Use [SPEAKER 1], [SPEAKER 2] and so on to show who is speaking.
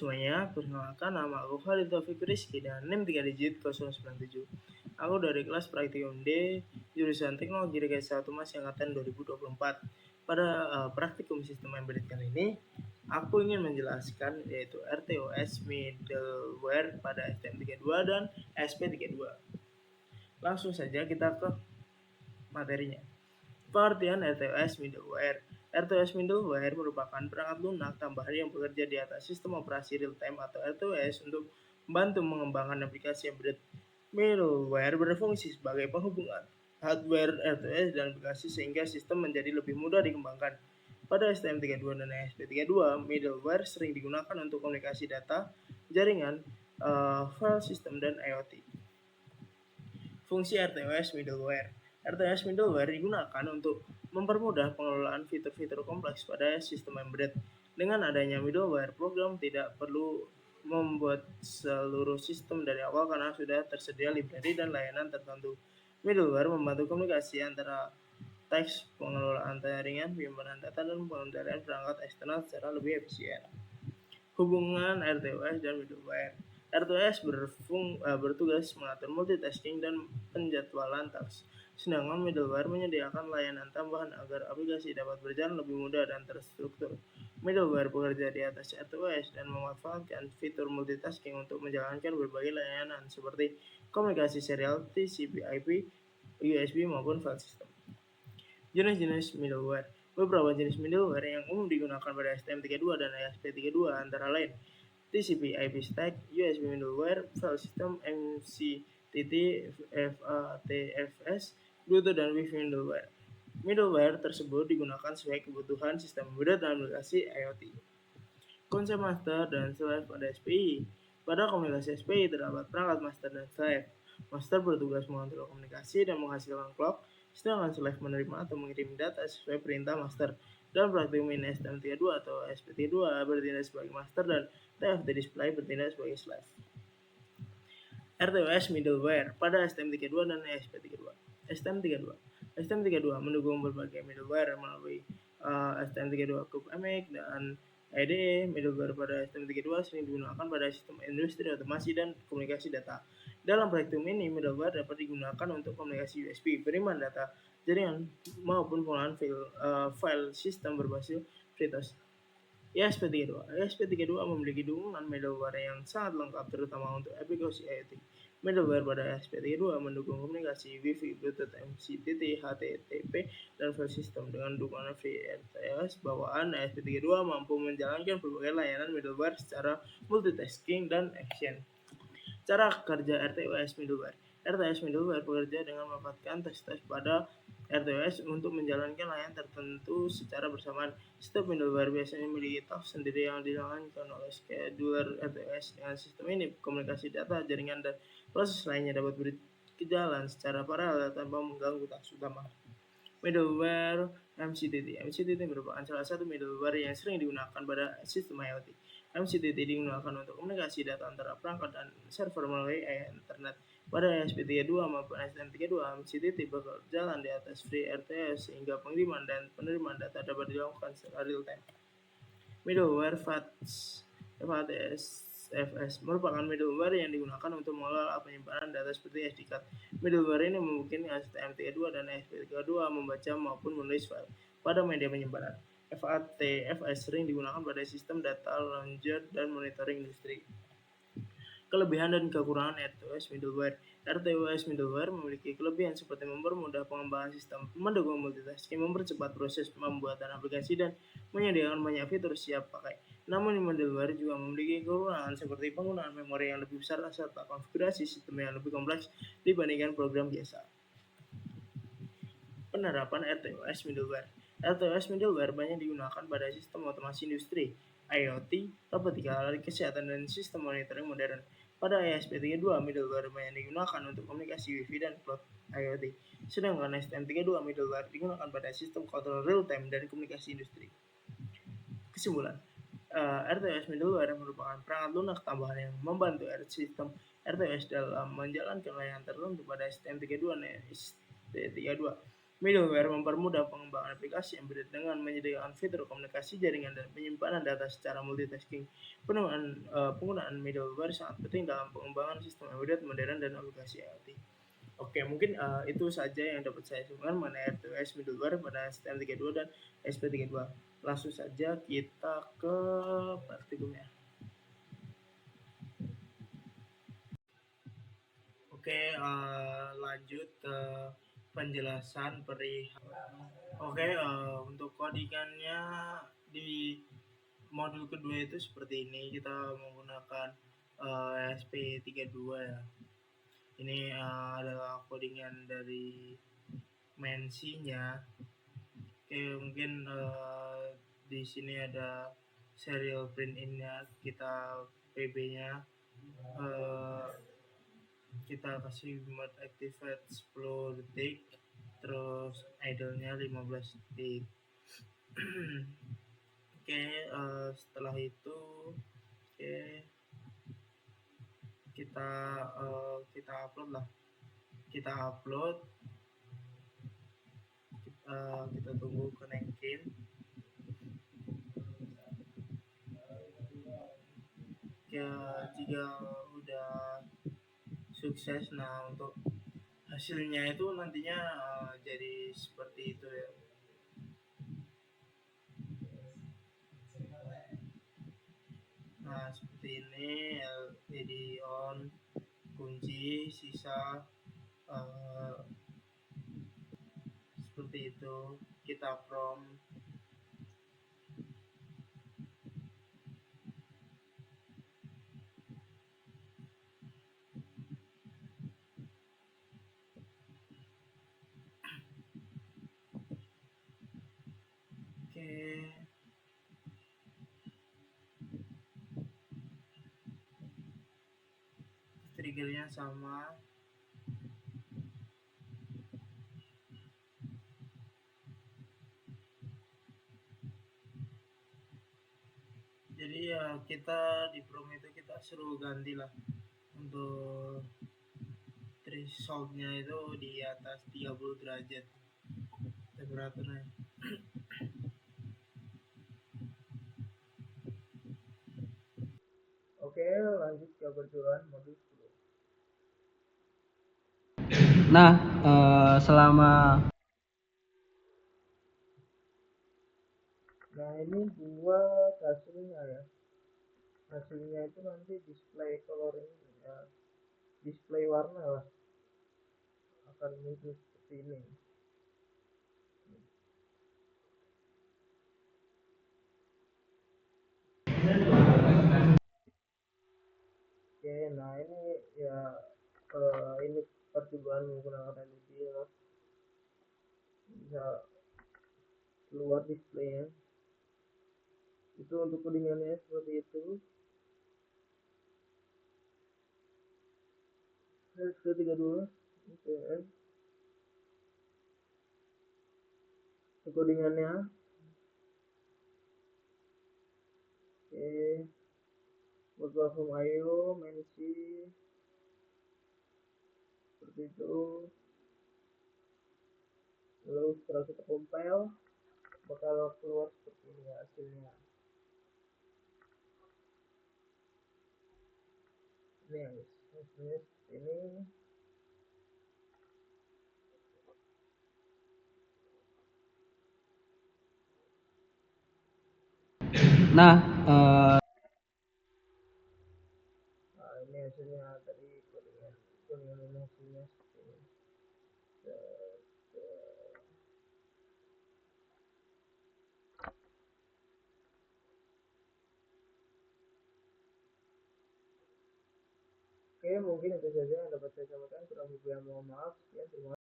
[SPEAKER 1] semuanya, perkenalkan nama aku Khalid Taufik Rizky dan NIM 3 digit 097. Aku dari kelas Praktikum D, jurusan Teknologi Rekayasa Otomasi Angkatan 2024. Pada praktikum sistem embedded kali ini, aku ingin menjelaskan yaitu RTOS middleware pada STM32 dan SP32. Langsung saja kita ke materinya. Pengertian RTOS middleware. RTOS middleware merupakan perangkat lunak tambahan yang bekerja di atas sistem operasi real-time atau RTOS untuk membantu mengembangkan aplikasi embedded. Middleware berfungsi sebagai penghubungan hardware RTOS dan aplikasi sehingga sistem menjadi lebih mudah dikembangkan. Pada STM32 dan ESP32, middleware sering digunakan untuk komunikasi data, jaringan, file system, dan IoT. Fungsi RTOS middleware. RTOS middleware digunakan untuk mempermudah pengelolaan fitur-fitur kompleks pada sistem embedded. Dengan adanya middleware, program tidak perlu membuat seluruh sistem dari awal karena sudah tersedia library dan layanan tertentu. Middleware membantu komunikasi antara teks, pengelolaan jaringan, penyimpanan data, dan pengendalian perangkat eksternal secara lebih efisien. Hubungan RTOS dan middleware. RTOS bertugas mengatur multitasking dan penjadwalan task, sedangkan middleware menyediakan layanan tambahan agar aplikasi dapat berjalan lebih mudah dan terstruktur. Middleware bekerja di atas RTOS dan memanfaatkan fitur multitasking untuk menjalankan berbagai layanan seperti komunikasi serial, TCP/IP, USB maupun file system. Jenis-jenis middleware. Beberapa jenis middleware yang umum digunakan pada STM32 dan ESP32 antara lain TCP/IP stack, USB middleware, file system, MCTT, FATFS, Bluetooth, dan Wi-Fi middleware. Middleware tersebut digunakan sesuai kebutuhan sistem embedded dan aplikasi IoT. Konsep master dan slave pada SPI. Pada komunikasi SPI terdapat perangkat master dan slave. Master bertugas mengontrol komunikasi dan menghasilkan clock, sedangkan slave menerima atau mengirim data sesuai perintah master. Dalam praktikum ini STM32 atau SP32 bertindak sebagai master dan TFT display bertindak sebagai slave. RTOS middleware pada STM32 dan ESP32. STM32 mendukung berbagai middleware melalui STM32 CubeMX dan IDE. Middleware pada STM32 sering digunakan pada sistem industri otomasi dan komunikasi data. Dalam praktikum ini, middleware dapat digunakan untuk komunikasi USB, penerimaan data, jaringan, maupun pengolahan file sistem berbasis FreeRTOS. ESP32 memiliki dukungan middleware yang sangat lengkap terutama untuk aplikasi IoT. Middleware pada ESP32 mendukung komunikasi Wi-Fi, Bluetooth, MCTT, HTTP, dan file system. Dengan dukungan FreeRTOS bawaan, ESP32 mampu menjalankan berbagai layanan middleware secara multitasking dan efisien. Cara kerja RTOS middleware. RTOS middleware bekerja dengan memanfaatkan teks-teks pada RTOS untuk menjalankan layanan tertentu secara bersamaan. Setiap middleware biasanya memiliki task sendiri yang dijalankan oleh scheduler RTOS. Dengan sistem ini, komunikasi data, jaringan, dan proses lainnya dapat berjalan secara paralel tanpa mengganggu task utama. Middleware MCTT. MCTT merupakan salah satu middleware yang sering digunakan pada sistem IoT. MCTT digunakan untuk komunikasi data antara perangkat dan server melalui internet. Pada ESP32 maupun STM32, MCTT berjalan di atas FreeRTOS sehingga pengiriman dan penerimaan data dapat dilakukan secara real time. Middleware FATFS merupakan middleware yang digunakan untuk mengelola penyimpanan data seperti SD card. Middleware ini memungkinkan STM32 dan ESP32 membaca maupun menulis file pada media penyimpanan. FATFS sering digunakan pada sistem data ledger dan monitoring industri. Kelebihan dan kekurangan RTOS middleware. RTOS middleware memiliki kelebihan seperti mempermudah pengembangan sistem, mendukung multitasking, mempercepat proses pembuatan aplikasi, dan menyediakan banyak fitur siap pakai. Namun middleware juga memiliki kekurangan seperti penggunaan memori yang lebih besar serta konfigurasi sistem yang lebih kompleks dibandingkan program biasa. Penerapan RTOS middleware. RTOS middleware banyak digunakan pada sistem otomasi industri, IoT, robotika, alat kesehatan, dan sistem monitoring modern. Pada ESP32, middleware banyak digunakan untuk komunikasi Wi-Fi dan cloud IoT. Sedangkan STM32 middleware digunakan pada sistem kontrol real-time dan komunikasi industri. Kesimpulan, RTOS middleware merupakan perangkat lunak tambahan yang membantu sistem RTOS dalam menjalankan layanan tertentu pada STM32 dan ST32. Middleware mempermudah pengembangan aplikasi yang berbeda dengan menyediakan fitur komunikasi jaringan dan penyimpanan data secara multitasking. Penggunaan middleware sangat penting dalam pengembangan sistem embedded modern dan aplikasi IoT. Oke, mungkin itu saja yang dapat saya sampaikan mengenai RTOS middleware pada STM32 dan SP32. Langsung saja kita ke praktikumnya. Oke, lanjut ke penjelasan perihal. Oke, untuk codingannya di modul kedua itu seperti ini. Kita menggunakan SP32 ya. Ini adalah codingan dari mensinya. Oke, mungkin di sini ada serial print in-nya, kita PB-nya. Kita kasih mode activate 10 detik, terus idle-nya 15 detik. Oke, setelah itu kita upload lah. Kita tunggu connecting. Ya, jika udah sukses, nah untuk hasilnya itu nantinya jadi seperti itu ya. Nah, seperti ini, LED on, kunci, sisa, seperti itu. Kita from. Oke. Triggernya sama. Jadi ya kita di prom itu kita suruh ganti lah untuk thresholdnya itu di atas 30 derajat temperaturnya. Oke, lanjut ke percobaan modul 10.
[SPEAKER 2] Nah, selama
[SPEAKER 1] ini buat hasilnya ya. Hasilnya itu nanti display coloring ya, display warna lah, akan muncul seperti ini. Oke, nah ini ya ini percobaan menggunakan LED ya. Bisa keluar displaynya. Itu untuk codingannya seperti itu. Ketiga dulu. Oke. Codingannya. Oke. Buat platform IO, mensi seperti itu. Lalu setelah kita compile, bakal keluar seperti ini hasilnya. Ini ya guys, hasilnya seperti ini.
[SPEAKER 2] nah
[SPEAKER 1] Ini hasilnya tadi codingan ini hasilnya seperti ini. Oke, mungkin itu saja yang dapat saya sampaikan. Kurang lebih mohon maaf. Ya, terima kasih.